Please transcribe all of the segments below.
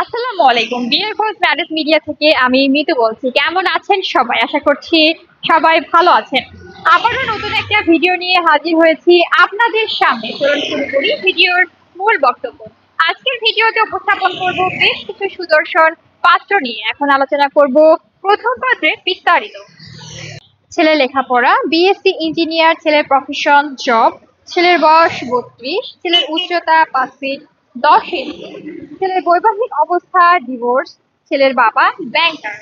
আসসালামু আলাইকুম। ডিয়ার খোঁজ ম্যারেজ মিডিয়া থেকে আমি মিতু বলছি। কেমন আছেন সবাই? আশা করছি সবাই ভালো আছেন। আবারও নতুন একটা ভিডিও নিয়ে হাজির হয়েছি আপনাদের সামনে। চলুন শুরু করি ভিডিওর মূল বক্তব্য। আজকের ভিডিওতে উপস্থাপন করব বেশ কিছু সুদর্শন পাত্র নিয়ে। এখন আলোচনা করব প্রথম পাত্রের বিস্তারিত। ছেলে লেখাপড়া, বিএসসি ইঞ্জিনিয়ার, ছেলের প্রফেশন জব, ছেলের বয়স 32, ছেলের উচ্চতা 5 ফিট 10 ইঞ্চি, ছেলের বৈবাহিক অবস্থা ডিভোর্স, ছেলের বাবা ব্যাংকার,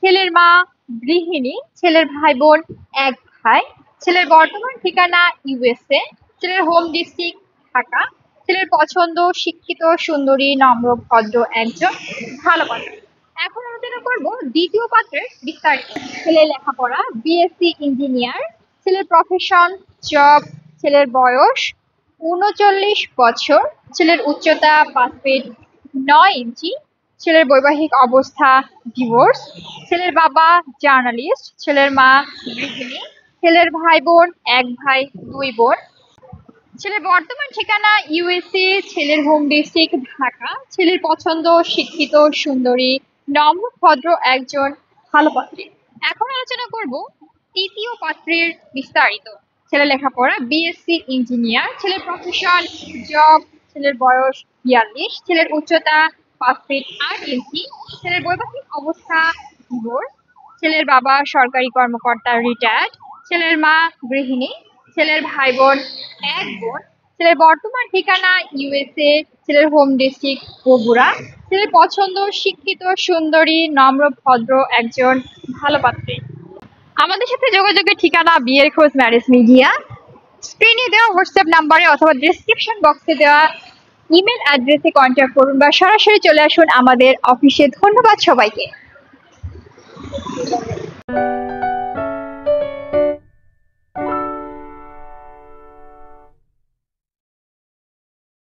ছেলের মা গৃহিণী, ছেলের ভাই বোন এক ভাই, ছেলের বর্তমান ঠিকানা ইউএসএ, ছেলের হোম ডিস্ট্রিক্ট ঢাকা, ছেলের পছন্দ শিক্ষিত সুন্দরী নম্র ভদ্র একজন ভালো পাত্র। এখন আলোচনা করব দ্বিতীয় পাত্রের বিস্তারিত। ছেলের লেখাপড়া, বিএসসি ইঞ্জিনিয়ার, ছেলের প্রফেশন জব, ছেলের বয়স 39 বছর, ছেলের উচ্চতা 5 ফিট 9 ইঞ্চি, ছেলের বৈবাহিক অবস্থা ডিভোর্স, ছেলের বাবা জার্নালিস্ট, ছেলের মা গৃহিণী, ছেলের ভাই বোন এক ভাই দুই বোন, ছেলের বর্তমান ঠিকানা ইউএসএ, ছেলের হোম ডিস্ট্রিক্ট ঢাকা, ছেলের পছন্দ শিক্ষিত সুন্দরী নম্র ভদ্র একজন ভালো পাত্রী। এখন আলোচনা করব তৃতীয় পাত্রের বিস্তারিত। ছেলের লেখাপড়া, বিএসসি ইঞ্জিনিয়ার, ছেলের প্রফেশন জব, ছেলের বয়স 42, ছেলের উচ্চতা 5 ফিট 8 ইঞ্চি, ছেলের বৈবাহিক অবস্থা ডিভোর্স, ছেলের বাবা সরকারি কর্মকর্তা রিটায়ার্ড, ছেলের মা গৃহিণী, ছেলের ভাই বোন এক বোন, ছেলের বর্তমান ঠিকানা ইউএসএ, ছেলের হোম ডিস্ট্রিক্ট বগুড়া, ছেলের পছন্দ শিক্ষিত সুন্দরী নম্র ভদ্র একজন ভালো পাত্রী। আমাদের সাথে যোগাযোগের ঠিকানা বিয়ের খোঁজ ম্যারেজ মিডিয়া। স্ক্রিনে দেওয়া হোয়াটসঅ্যাপ নাম্বারে অথবা ডেসক্রিপশন বক্সে দেওয়া ইমেল অ্যাড্রেসে কন্ট্যাক্ট করুন বা সরাসরি চলে আসুন আমাদের অফিসে। ধন্যবাদ সবাইকে।